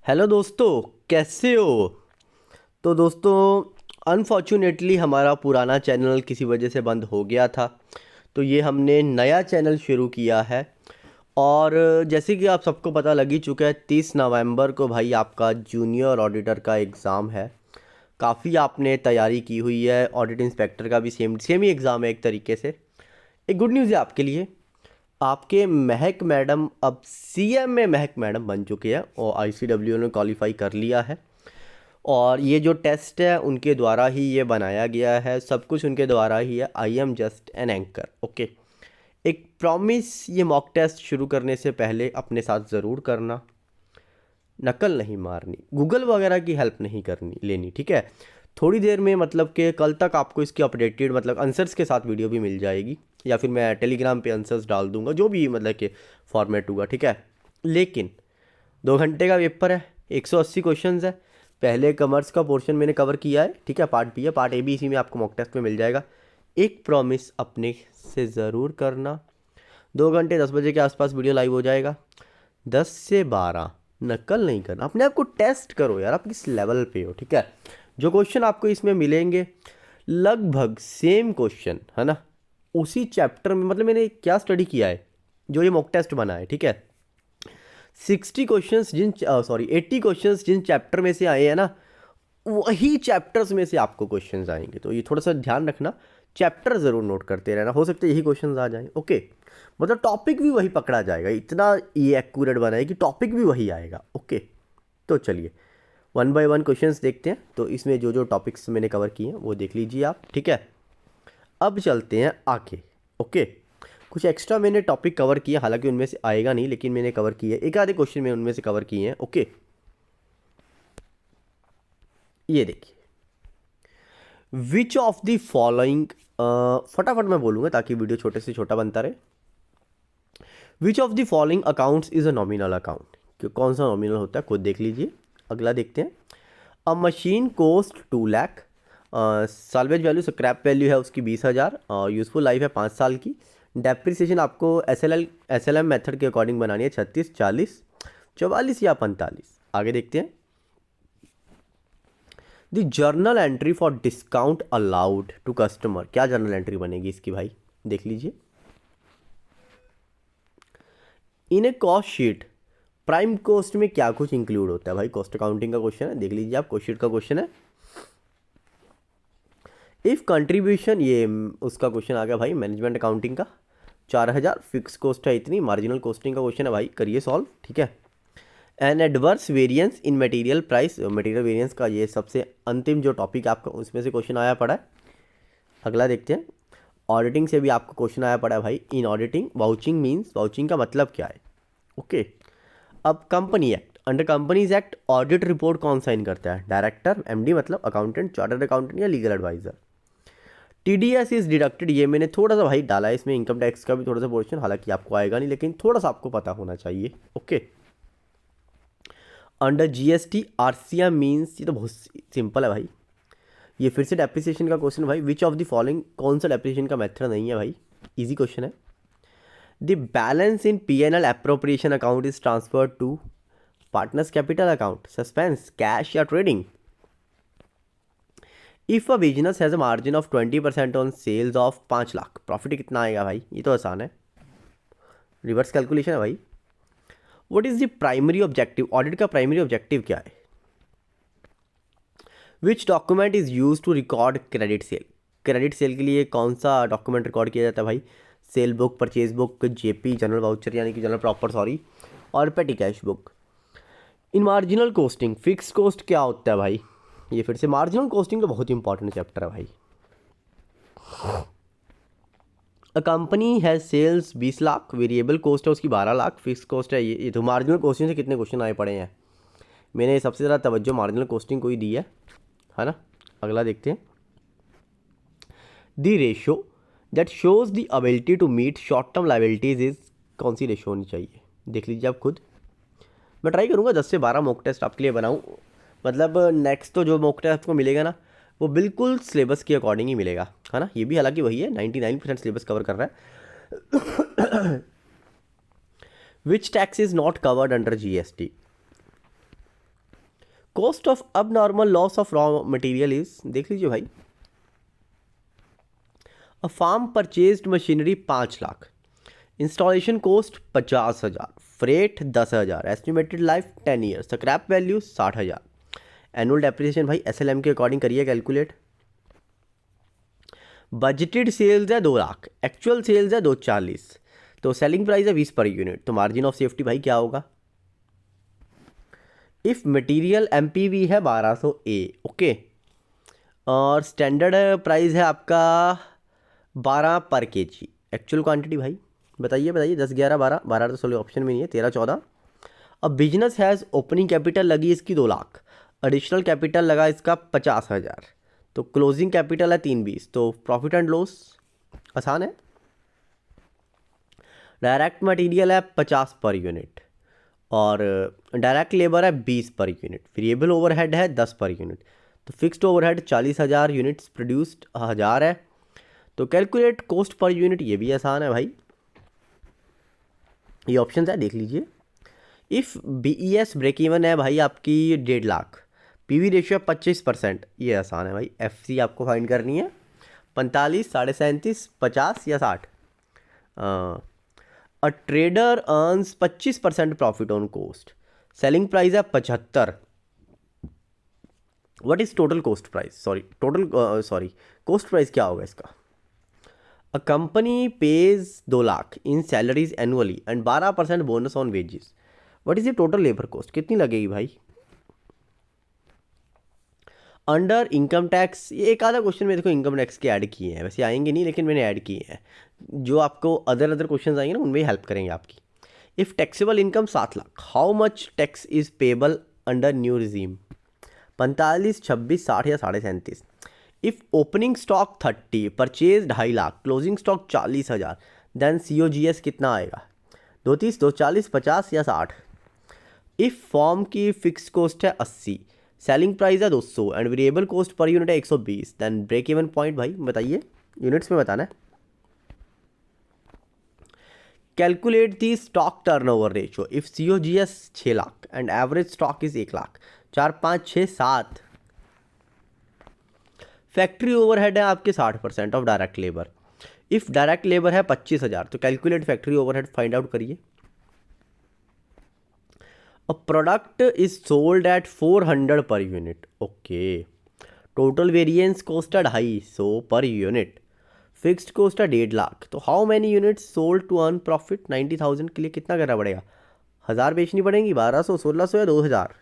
Hello दोस्तों, कैसे हो। तो दोस्तों, अनफॉर्चुनेटली हमारा पुराना चैनल किसी वजह से बंद हो गया था। तो ये हमने नया चैनल शुरू किया है। और जैसे कि आप सबको पता लग ही चुका है, 30 नवंबर को भाई आपका जूनियर ऑडिटर का एग्ज़ाम है। काफ़ी आपने तैयारी की हुई है। ऑडिट इंस्पेक्टर का भी सेम सेम ही एग्ज़ाम है एक तरीके से। एक गुड न्यूज़ है आपके लिए, आपके महक मैडम अब सीएम में महक मैडम बन चुके हैं और आईसीडब्ल्यू ने क्वालिफाई कर लिया है। और ये जो टेस्ट है उनके द्वारा ही ये बनाया गया है, सब कुछ उनके द्वारा ही है। I am just an anchor. Okay, एक प्रॉमिस, ये मॉक टेस्ट शुरू करने से पहले अपने साथ ज़रूर करना, नकल नहीं मारनी, गूगल वगैरह की हेल्प नहीं करनी लेनी, ठीक है। थोड़ी देर में मतलब कि कल तक आपको इसकी अपडेटेड मतलब आंसर्स के साथ वीडियो भी मिल जाएगी, या फिर मैं टेलीग्राम पे आंसर्स डाल दूंगा, जो भी मतलब कि फॉर्मेट होगा, ठीक है। लेकिन 2 घंटे का पेपर है, 180 क्वेश्चंस है। पहले कॉमर्स का पोर्शन मैंने कवर किया है, ठीक है। पार्ट बी है, पार्ट ए भी इसी में आपको मॉक टेस्ट में मिल जाएगा। एक प्रॉमिस अपने से ज़रूर करना, 2 घंटे 10 बजे के आसपास वीडियो लाइव हो जाएगा। 10 से 12 नकल नहीं करना, अपने आप को टेस्ट करो यार, आप किस लेवल पे हो, ठीक है। जो क्वेश्चन आपको इसमें मिलेंगे लगभग सेम क्वेश्चन है ना, उसी चैप्टर में। मतलब मैंने क्या स्टडी किया है, जो ये मॉक टेस्ट बना है, ठीक है। 60 क्वेश्चंस जिन 80 क्वेश्चंस जिन चैप्टर में से आए हैं ना, वही चैप्टर्स में से आपको क्वेश्चंस आएंगे। तो ये थोड़ा सा ध्यान रखना, चैप्टर ज़रूर नोट करते रहना, हो सकता है यही क्वेश्चंस आ जाएं। ओके, मतलब टॉपिक भी वही पकड़ा जाएगा, इतना ये एक्यूरेट बना है कि टॉपिक भी वही आएगा। ओके, तो चलिए 1 बाय 1 क्वेश्चंस देखते हैं। तो इसमें जो जो टॉपिक्स मैंने कवर किए हैं वो देख लीजिए आप, ठीक है। अब चलते हैं आगे। ओके, कुछ एक्स्ट्रा मैंने टॉपिक कवर किए, हालांकि उनमें से आएगा नहीं, लेकिन मैंने कवर किए, एक आधे क्वेश्चन में उनमें से कवर किए हैं। ओके, ये देखिए, विच ऑफ द फॉलोइंग, फटाफट मैं बोलूँगा ताकि वीडियो छोटे से छोटा बनता रहे। विच of the following accounts is a nominal account, कि कौन सा नॉमिनल होता है खुद देख लीजिए। अगला देखते हैं, a machine cost 2 lakh, salvage value scrap value है उसकी 20,000, और यूज़फुल लाइफ है 5 साल की। डेप्रिसिएशन आपको एसएलएम मेथड के अकॉर्डिंग बनानी है, 36, 40, 44 या 45। आगे देखते हैं, the journal entry for discount allowed to customer, क्या जर्नल एंट्री बनेगी इसकी भाई, देख लीजिए। In a cost sheet, prime cost में क्या कुछ इंक्लूड होता है भाई, कॉस्ट अकाउंटिंग का क्वेश्चन है, देख लीजिए आप, कॉस्ट शीट का क्वेश्चन है। इफ़ कंट्रीब्यूशन, ये उसका क्वेश्चन आ गया भाई मैनेजमेंट अकाउंटिंग का, 4,000, फिक्स कॉस्ट है इतनी, मार्जिनल कॉस्टिंग का क्वेश्चन है भाई, करिए सॉल्व, ठीक है। An adverse variance in material price, material variance का ये सबसे अंतिम जो टॉपिक आपका उसमें से क्वेश्चन आया पड़ा है। अगला देखते हैं, ऑडिटिंग से भी आपको क्वेश्चन आया पड़ा है भाई। In auditing vouching means, vouching का मतलब क्या है। ओके, अब company act, under companies act audit report कौन साइन करता है, डायरेक्टर, एमडी मतलब अकाउंटेंट, चार्टर्ड अकाउंटेंट या legal adviser. TDS is deducted, ये मैंने थोड़ा सा भाई डाला है इसमें, इनकम टैक्स का भी थोड़ा सा पोर्शन, हालांकि आपको आएगा नहीं, लेकिन थोड़ा सा आपको पता होना चाहिए। Okay, under GST RCM means, ये तो बहुत सिंपल है भाई। ये फिर से डेप्रिसिएशन का क्वेश्चन भाई, विच ऑफ द फॉलोइंग, कौन सा डेप्रिसिएशन का मेथड नहीं है भाई, इजी क्वेश्चन है। The balance in PNL appropriation account is transfer to partners capital account, suspense, cash या trading. If a business has a margin of 20% on sales of 5 lakh, profit कितना आएगा भाई, ये तो आसान है, रिवर्स कैलकुलेशन है भाई। What is the primary objective, audit का प्राइमरी ऑब्जेक्टिव क्या है। Which document is use to record credit sale, credit sale के लिए कौन सा डॉक्यूमेंट रिकॉर्ड किया जाता है भाई, cell book, purchase book, JP general voucher यानी कि जनरल प्रॉपर सॉरी, और पेटी कैश बुक। इन मार्जिनल कोस्टिंग, फिक्स कॉस्ट क्या होता है भाई, ये फिर से मार्जिनल कॉस्टिंग का बहुत इंपॉर्टेंट चैप्टर है भाई। अ कंपनी है सेल्स 20 लाख, वेरिएबल कॉस्ट है उसकी 12 लाख, फिक्स कॉस्ट है ये तो मार्जिनल कॉस्टिंग से कितने क्वेश्चन आए पड़े हैं, मैंने सबसे ज़्यादा तवज्जो मार्जिनल कॉस्टिंग को ही दी है ना। अगला देखते हैं, the ratio that shows the ability to meet short term liabilities is, कौन सी रेशो होनी चाहिए, देख लीजिए आप खुद। मैं ट्राई करूँगा 10 से 12 मॉक टेस्ट आपके लिए बनाऊँ, मतलब नेक्स्ट तो जो मॉक टेस्ट आपको मिलेगा ना, वो बिल्कुल सिलेबस के अकॉर्डिंग ही मिलेगा, है ना। ये भी हालांकि वही है, 99% सिलेबस कवर कर रहा है। Which tax is not covered under GST, cost of abnormal loss of raw material is, देख लीजिए भाई, a firm purchased machinery 5 lakh, installation cost 50,000, freight 10,000, estimated life 10 years, scrap value 60,000, annual depreciation भाई SLM के according करिए calculate. Budgeted sales है 2 lakh, actual sales है 240, तो selling price है 20 पर यूनिट, तो मार्जिन ऑफ सेफ्टी भाई क्या होगा। इफ़ मटेरियल एमपीवी है 1200 ए, ओके, और स्टैंडर्ड प्राइस है आपका 12 पर केजी, एक्चुअल क्वांटिटी भाई बताइए बताइए, 10 11 12 12 तो 16 ऑप्शन में नहीं है, 13 14। अब बिजनेस हैज़ ओपनिंग कैपिटल लगी इसकी 2 लाख, एडिशनल कैपिटल लगा इसका 50,000, तो क्लोजिंग कैपिटल है 320, तो प्रॉफिट एंड लॉस आसान है। डायरेक्ट मटेरियल है 50 पर यूनिट, और डायरेक्ट लेबर है 20 पर यूनिट, वेरिएबल ओवरहेड है 10 पर यूनिट, तो फिक्स्ड ओवरहेड 40,000 यूनिट्स प्रोड्यूस्ड 1000 है, तो कैलकुलेट कॉस्ट पर यूनिट, ये भी आसान है भाई, ये ऑप्शन है देख लीजिए। इफ़ BES ब्रेक इवन है भाई आपकी 1.5 लाख, PV रेशियो 25%, ये आसान है भाई, FC आपको फाइंड करनी है 45, 37.5, 50 या 60। A trader earns 25% profit on cost, selling price है 75, what is total cost price, sorry cost price क्या होगा इसका। A company page 2 lakh in salaries annually and 12% bonus on wages, what is the total labour cost, कितनी लगेगी भाई। Under income tax, ये एक आधा क्वेश्चन में देखो इनकम टैक्स के ऐड किए हैं, वैसे आएंगे नहीं लेकिन मैंने ऐड किए हैं, जो आपको अदर क्वेश्चन आएंगे ना उनमें हेल्प करेंगे आपकी। If taxable income 7 lakh, how much tax is payable under new regime, 45, 26, 60 या 37.5। If opening stock 30, purchase 2.5 lakh, closing stock 40,000, then COGS कितना आएगा, 230, 240, 50 या 60। इफ़ फॉर्म की फिक्स कॉस्ट है 80, सेलिंग प्राइस है 200 and variable cost per unit है 120, देन ब्रेक इवन पॉइंट भाई बताइए, यूनिट्स में बताना है। Calculate the stock turnover ratio if COGS 6 lakh and average stock is 1 lakh, 4 5 6 7। Factory overhead है आपके 60% of direct labour, if direct labour है 25,000, तो calculate factory overhead find out करिए। A product is sold at 400 per unit, okay, total variance cost है 250 per unit, fixed cost है 1.5 लाख, तो how many units sold to earn profit, 90,000 के लिए कितना करना पड़ेगा, 1000 बेचनी पड़ेंगी, 1200, 1600 या 2000।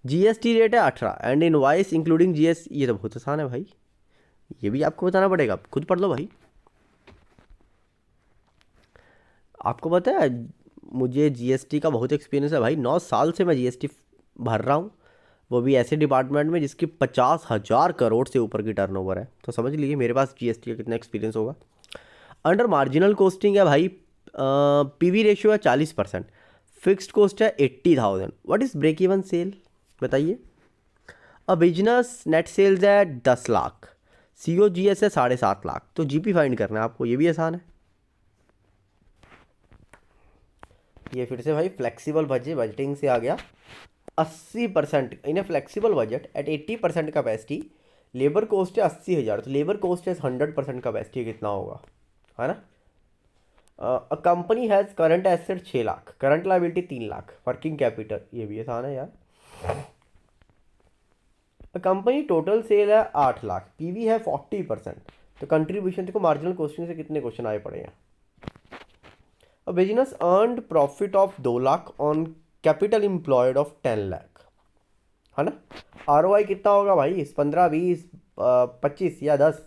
GST रेट है 18 एंड इनवॉइस इंक्लूडिंग GS, ये तो बहुत आसान है भाई, ये भी आपको बताना पड़ेगा, खुद पढ़ लो भाई। आपको पता है मुझे GST का बहुत एक्सपीरियंस है भाई, 9 साल से मैं GST भर रहा हूँ, वो भी ऐसे डिपार्टमेंट में जिसकी 50,000 करोड़ से ऊपर की टर्नओवर है, तो समझ लीजिए मेरे पास GST का कितना एक्सपीरियंस होगा। अंडर मार्जिनल कॉस्टिंग है भाई, PV रेशियो है 40%, फिक्स्ड कॉस्ट है 80,000, what is break even sale बताइए। अब बिजनेस नेट सेल्स है 10 लाख, COGS है 7.5 लाख, तो GP फाइंड करना है आपको, ये भी आसान है। ये फिर से भाई फ्लेक्सिबल बजटिंग से आ गया। 80% in a flexible budget at 80% capacity, labour cost है 80,000, तो लेबर कॉस्ट है 100% कैपेसिटी कितना होगा, है ना। अ company has current asset 6 lakh, current liability 3 lakh, working capital, ये भी आसान है यार। कंपनी टोटल सेल है 8 लाख, PV है 40%, तो कंट्रीब्यूशन देखो मार्जिनल कॉस्टिंग से कितने क्वेश्चन आए पड़े हैं। A business earned profit of 2 lakh on capital employed of 10 lakh, है ना। ROI कितना होगा भाई, 15, 20, 25 या 10।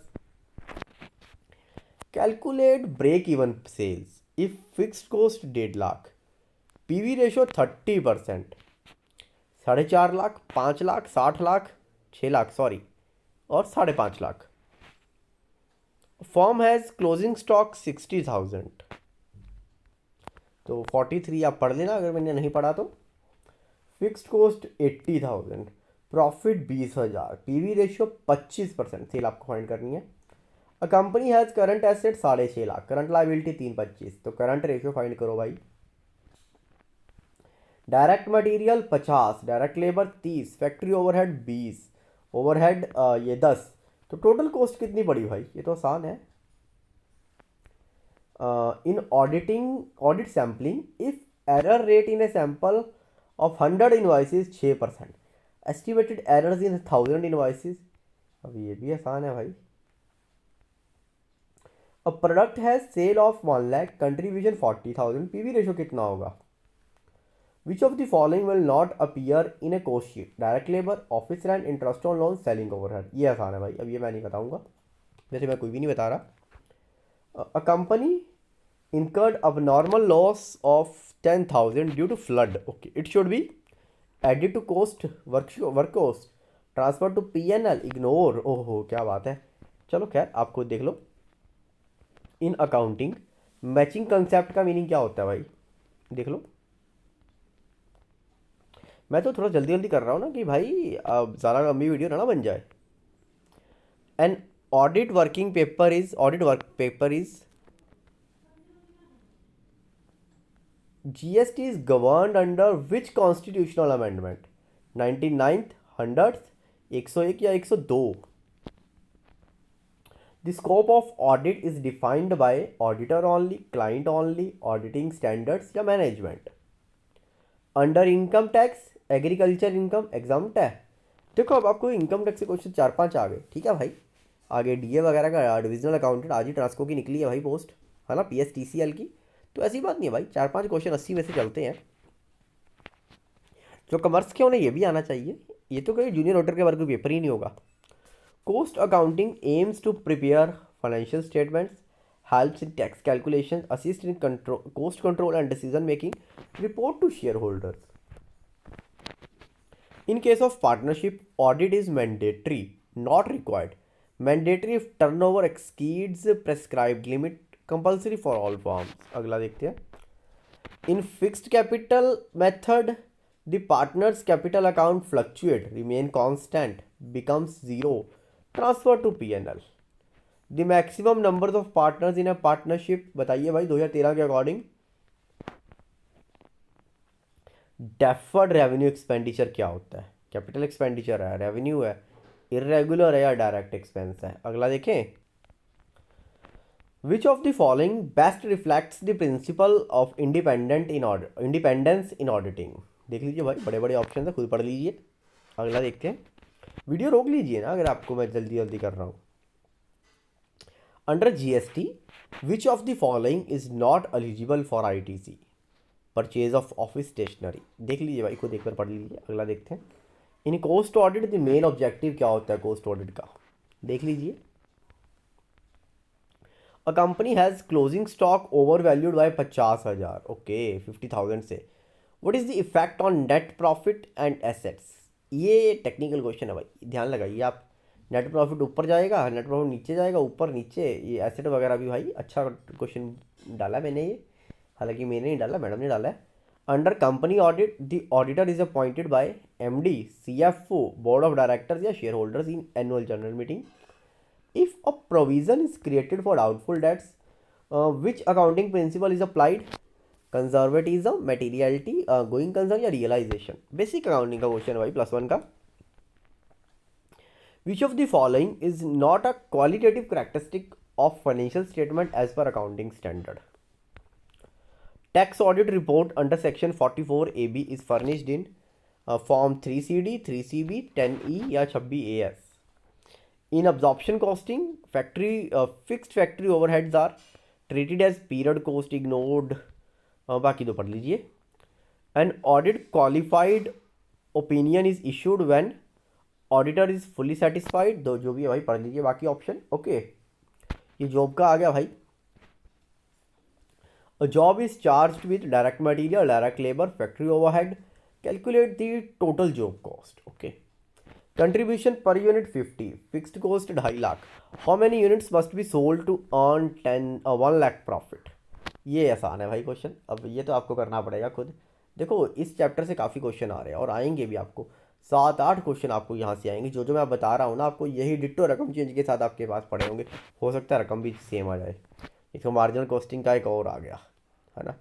Calculate break even sales if fixed cost 1.5 lakh, PV ratio 30%, 4.5 lakh, 5 lakh, 60 lakh, 6 lakh sorry, और 5.5 lakh. Firm has closing stock 60,000, तो 43 आप पढ़ लेना अगर मैंने नहीं पढ़ा तो। Fixed cost 80,000, profit 20,000, PV ratio 25%, sale आपको फाइंड करनी है। A company has current asset 6.5 lakh, current liability 325, तो करंट रेशियो फाइंड करो भाई। Direct material 50, direct labour 30, factory overhead 20, overhead ये 10। तो टोटल कॉस्ट कितनी पड़ी भाई? ये तो आसान है। In audit sampling if error rate in a sample of 100 invoices 6%, estimated errors in 1000 invoices. अब ये भी आसान है भाई। अ प्रोडक्ट है sale of 1 lakh, contribution 40,000, PV ratio कितना होगा? Which of the following will not appear in a cost sheet? Direct labour, office rent, interest on loan, selling overhead. ये आसान है भाई, अब ये मैं नहीं बताऊंगा, वैसे मैं कोई भी नहीं बता रहा। A company incurred abnormal loss of 10,000 due to flood. Okay, it should be added to cost, work cost, transfer to P&L, ignore। ओहो क्या बात है। चलो खैर आप खुद देख लो। इन अकाउंटिंग मैचिंग कंसेप्ट का मीनिंग क्या होता है भाई? देख लो। मैं तो थोड़ा जल्दी जल्दी कर रहा हूँ ना कि भाई अब ज़्यादा लंबी वीडियो ना बन जाए। An audit work paper is GST is governed under which constitutional amendment? 99th, 100th, 101 या 102? The scope of audit is defined by auditor only, client only, auditing standards या management? Under income tax, agriculture income exempt है। देखो अब आपको income tax से question 4-5 आ गए, ठीक है भाई। आगे डीए वगैरह का डिविजनल अकाउंटेंट आज ही ट्रांसको की निकली है भाई पोस्ट, है ना, PSTCL की। तो ऐसी बात नहीं है भाई, 4-5 क्वेश्चन 80 में से चलते हैं। जो कॉमर्स के उन्हें ये भी आना चाहिए, ये तो कहीं जूनियर ऑडिटर के वर्ग में पेपर ही नहीं होगा। Cost accounting aims to prepare financial statements, helps in tax calculation, assist in control cost control and decision making, report to shareholders. In case of partnership, audit is mandatory, not required. Mandatory if turnover exceeds prescribed limit, compulsory for all firms. अगला देखते हैं। In fixed capital method, the partner's capital account fluctuate, remain constant, becomes zero, transfer to P&L. The maximum numbers of partners in a partnership, बताइए भाई 2013 के according. Deferred revenue expenditure क्या होता है? Capital expenditure है, रेवेन्यू है, irregular है या डायरेक्ट एक्सपेंस है? अगला देखें। विच of the following best reflects the principle of independence in auditing? देख लीजिए भाई, बड़े बड़े ऑप्शन है, खुद पढ़ लीजिए। अगला देखते हैं। वीडियो रोक लीजिए ना अगर आपको मैं जल्दी जल्दी कर रहा हूँ। Under GST which of the following is not eligible for ITC? Purchase of office stationery. देख लीजिए भाई, खुद एक बार पढ़ लीजिए। अगला देखते हैं। In cost audit the main objective क्या होता है कोस्ट ऑडिट का? देख लीजिए। A company has closing stock over valued by 50,000, okay 50,000 से। What is the effect on net profit and assets? ये टेक्निकल क्वेश्चन है भाई, ध्यान लगाइए आप। नेट प्रॉफिट ऊपर जाएगा, नेट प्रॉफिट नीचे जाएगा, ऊपर नीचे, ये एसेट वगैरह भी भाई अच्छा क्वेश्चन डाला मैंने ये, हालांकि मैंने नहीं डाला, मैडम ने डाला है। Under company audit the auditor is appointed by MD, CFO, board of directors या share holders in annual general meeting. If a provision is created for doubtful debts, which accounting principle is applied? Conservatism, materiality, going concern या realisation? Basic accounting का question है भाई, +1 का। Which of the following is not a qualitative characteristic of financial statement as per accounting standard? Tax audit report under section 44AB is furnished in form 3CD, 3CB, 10E या 26AS. In absorption costing, fixed factory overheads are treated as period cost, ignored। बाकी तो पढ़ लीजिए। An audit qualified opinion is issued when auditor is fully satisfied। दो जो भी है भाई पढ़ लीजिए बाकी ऑप्शन। ओके, ये जॉब का आ गया भाई। A job is charged with direct material, direct labor, factory overhead. Calculate the total job cost. Okay. Contribution per unit 50. Fixed cost 2.5 lakh. How many units must be sold to earn 1 lakh profit? ये आसान है भाई question, अब ये तो आपको करना पड़ेगा खुद। देखो इस चैप्टर से काफ़ी क्वेश्चन आ रहे हैं और आएंगे भी, आपको 7-8 क्वेश्चन आपको यहाँ से आएंगे। जो जो मैं बता रहा हूँ ना आपको, यही डिट्टो रकम चेंज के साथ आपके पास पड़े होंगे। हो सकता है रकम भी सेम आ जाए। इसको मार्जिनल कॉस्टिंग का एक और आ गया, है ना।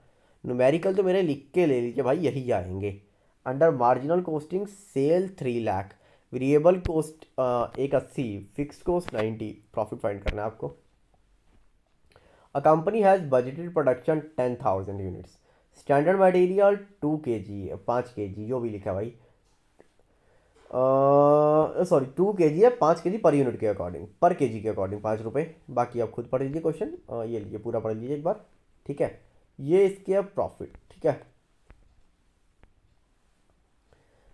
न्यूमेरिकल तो मेरे लिख के ले लीजिए भाई, यही आएंगे। Under marginal costing sale 3 lakh, variable cost 180, fix cost 90, profit find करना है आपको। A company has budgeted production 10,000 units, standard material 2 kg, 5 kg, जो भी लिखा है भाई, सॉरी 2 kg है, 5 kg पर यूनिट के अकॉर्डिंग, पर केजी के अकॉर्डिंग 5 रुपये। बाकी आप खुद पढ़ लीजिए क्वेश्चन, ये लीजिए पूरा पढ़ लीजिए एक बार, ठीक है। ये इसके प्रॉफिट, ठीक है।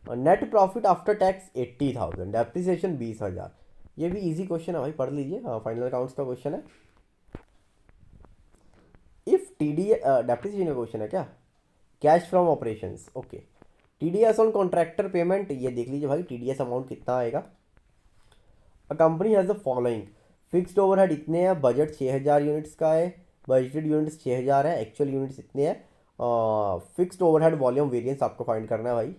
Net profit after tax 80,000, depreciation 20,000। ये भी इजी क्वेश्चन है भाई, पढ़ लीजिए, हाँ फाइनल अकाउंट्स का क्वेश्चन है। इफ टी डी डेप्रिसिएशन का क्वेश्चन है क्या, cash from operations, okay. T D S on contractor payment, ये देख लीजिए भाई टी डी एस अमाउंट कितना आएगा। अ company has the following, fixed overhead इतने हैं, बजट 6,000 यूनिट्स का है, बजटेड यूनिट्स 6,000 है, एक्चुअल यूनिट्स इतने हैं। फिक्स्ड ओवरहेड वॉल्यूम वेरिएंस आपको फाइंड करना है भाई।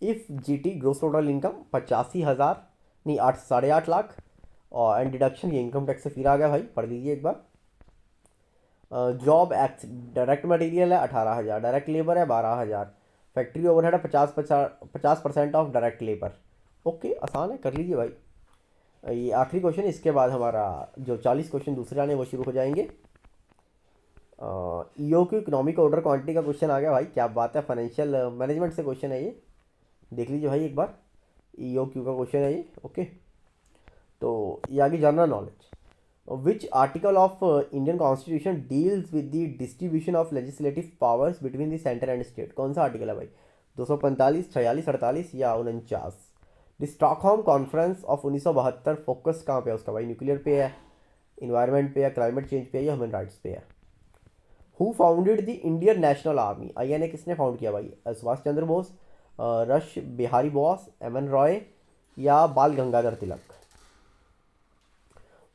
If G T gross total income 85,000, नहीं 8, 8.5 लाख, और एंड डिडक्शन, ये इनकम टैक्स से फिर आ गया भाई, पढ़ लीजिए एक बार। जॉब एक्स, डायरेक्ट मटेरियल है 18,000, डायरेक्ट लेबर है 12,000, फैक्ट्री ओवरहेड है 50% ऑफ डायरेक्ट लेबर। ओके, आसान है, कर लीजिए भाई। ये आखिरी क्वेश्चन, इसके बाद हमारा जो 40 क्वेश्चन दूसरे आने वो शुरू हो जाएंगे। ईओ की इकोनॉमिक ऑर्डर क्वांटिटी का क्वेश्चन आ गया भाई, क्या बात है, फाइनेंशियल मैनेजमेंट से क्वेश्चन है ये, देख लीजिए भाई एक बार, ईओ क्यू का क्वेश्चन है ये, ओके। तो ये आगे general knowledge, which article of Indian constitution deals with the distribution of legislative powers between the centre and state, कौन सा आर्टिकल है भाई, 245, 46, 48 या 49। The Stockholm conference of 1972 focus कहाँ पे है उसका भाई, न्यूक्लियर पे है, इन्वायरमेंट पे है, क्लाइमेट चेंज पे है, या ह्यूमन राइट्स पे है। Who founded the Indian national army, INA किसने फाउंड किया भाई, सुभाष चंद्र बोस, रश बिहारी बोस, MN रॉय, या Bal Gangadhar Tilak.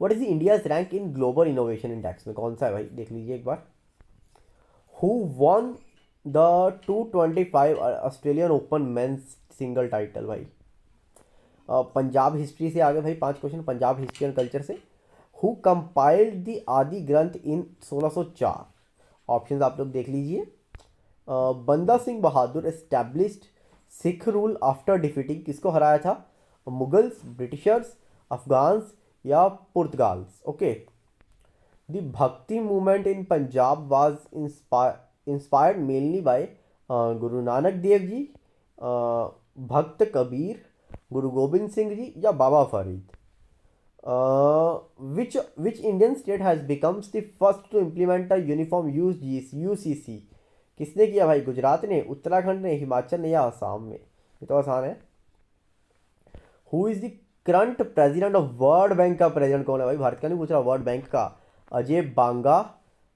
What is the India's rank in global innovation index में, कौन सा है भाई, देख लीजिए एक बार। Who won the 225 Australian open men's single title भाई। पंजाब हिस्ट्री से आगे भाई 5 क्वेश्चन, पंजाब हिस्ट्री एंड कल्चर से। हु कंपाइल्ड द आदि ग्रंथ इन 1604, ऑप्शन आप लोग देख लीजिए। Banda Singh Bahadur established Sikh rule after defeating, किसको हराया था, मुगल्स, ब्रिटिशर्स, अफगान्स, या Portugals, okay. The bhakti movement in Punjab was inspired mainly by Guru Nanak Dev ji, भक्त कबीर, गुरु गोबिंद सिंह जी, या Baba Farid. Which Indian state has becomes the first to implement a uniform UCC, किसने किया भाई, गुजरात ने, उत्तराखंड ने, हिमाचल ने, या आसाम में। ये तो आसान है। Who is the current president of world bank, का प्रेसिडेंट कौन है भाई, भारत का नहीं पूछ रहा, वर्ल्ड बैंक का, अजय बांगा।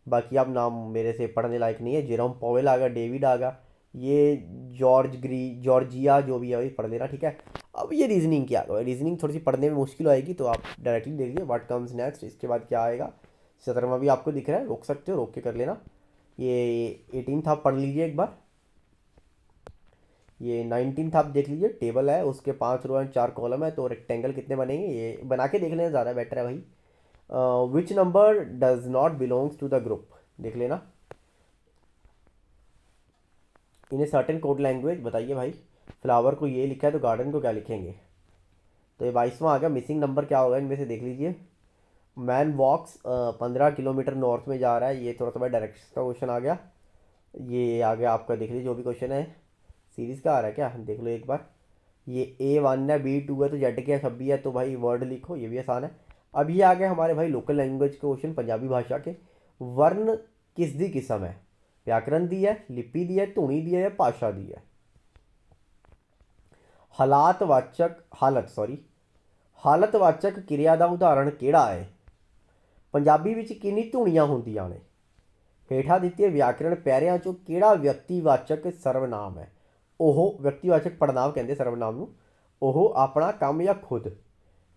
बाकी आप नाम मेरे से पढ़ने लायक नहीं है, जेरोम पॉवेल आ गया, डेविड आ गया, ये जॉर्जिया, जो भी है भाई पढ़ लेना, ठीक है। अब ये रीजनिंग क्या है, रीजनिंग थोड़ी सी पढ़ने में मुश्किल आएगी, तो आप डायरेक्टली देख लीजिए व्हाट कम्स नेक्स्ट, इसके बाद क्या आएगा। 17वां भी आपको दिख रहा है, रोक सकते हो, रोक के कर लेना। ये 18 आप पढ़ लीजिए एक बार। ये 19 आप देख लीजिए, टेबल है, उसके 5 रो एंड 4 कॉलम है, तो रेक्टेंगल कितने बनेंगे ये बना के देख लेना, ज़्यादा बेटर है भाई। Which number does not belongs to the group, देख लेना। In a certain code language, बताइए भाई, फ्लावर को ये लिखा है तो गार्डन को क्या लिखेंगे। तो ये 22वां आ गया, मिसिंग नंबर क्या होगा इनमें से, देख लीजिए। मैन वॉक्स 15 किलोमीटर नॉर्थ में जा रहा है, ये थोड़ा सा डायरेक्शन का क्वेश्चन आ गया। ये आ गया आपका, देख लीजिए जो भी क्वेश्चन है, सीरीज़ का आ रहा है क्या, देख लो एक बार। ये A1 है, B2 है, तो जेड के 26 है, तो भाई वर्ड लिखो, ये भी आसान है। अब ये आ गया हमारे भाई लोकल लैंग्वेज के क्वेश्चन, पंजाबी भाषा के। वर्ण किस दी किस्म है, व्याकरण दी है, लिपि दी है, धुनी दी है, या भाषा दी है। ਹਾਲਤਵਾਚਕ ਕਿਰਿਆ ਦਾ ਉਦਾਹਰਣ ਕਿਹੜਾ ਹੈ। ਪੰਜਾਬੀ ਵਿੱਚ ਕਿੰਨੀ ਧੁਨੀਆਂ ਹੁੰਦੀਆਂ ਨੇ। ਹੇਠਾਂ ਦਿੱਤੇ ਵਿਆਕਰਣ ਪੈਰਿਆਂ ਚੋਂ ਕਿਹੜਾ ਵਿਅਕਤੀਵਾਚਕ ਸਰਵਨਾਮ ਹੈ। ਉਹ ਵਿਅਕਤੀਵਾਚਕ ਪੜਨਾਮ ਕਹਿੰਦੇ ਸਰਵਨਾਮ ਨੂੰ। ਉਹ ਆਪਣਾ ਕੰਮ ਜਾਂ ਖੁਦ।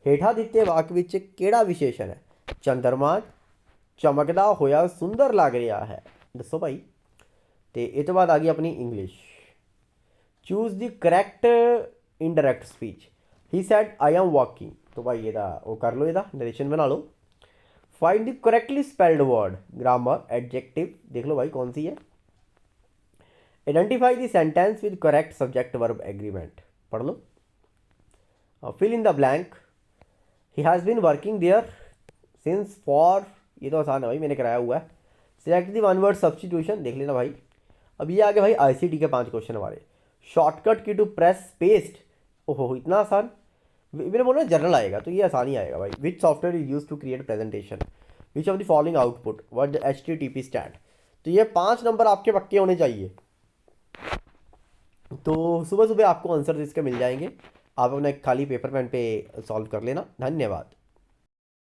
ਹੇਠਾਂ ਦਿੱਤੇ ਵਾਕ ਵਿੱਚ ਕਿਹੜਾ ਵਿਸ਼ੇਸ਼ਣ ਹੈ। ਚੰਦਰਮਾ ਚਮਕਦਾ ਹੋਇਆ ਸੁੰਦਰ ਲੱਗ ਰਿਹਾ ਹੈ। ਦੱਸੋ ਭਾਈ। ਅਤੇ ਇਹ ਤੋਂ ਬਾਅਦ ਆ ਗਈ ਆਪਣੀ English. Choose the correct indirect speech. He said I am walking, तो भाई ये वो कर लो, ये नरेशन बना लो। Find the correctly spelled word, grammar, adjective, देख लो भाई कौन सी है। Identify the sentence with correct subject verb agreement, पढ़ लो। Fill in the blank, he has been working there since for, ये तो आसान है भाई, मैंने कराया हुआ है। Select the one word substitution, देख लेना भाई। अब ये आगे भाई आईसीटी के 5 क्वेश्चन हमारे। शॉर्टकट की टू प्रेस पेस्ट, ओहो इतना आसान, मैंने बोला जनरल आएगा तो ये आसान ही आएगा भाई। Which software is use to create presentation, which of the following output, what the HTTP stand. तो ये 5 नंबर आपके पक्के होने चाहिए। तो सुबह सुबह आपको आंसर इसके मिल जाएंगे, आप अपना एक खाली पेपर पेन पे सॉल्व कर लेना। धन्यवाद।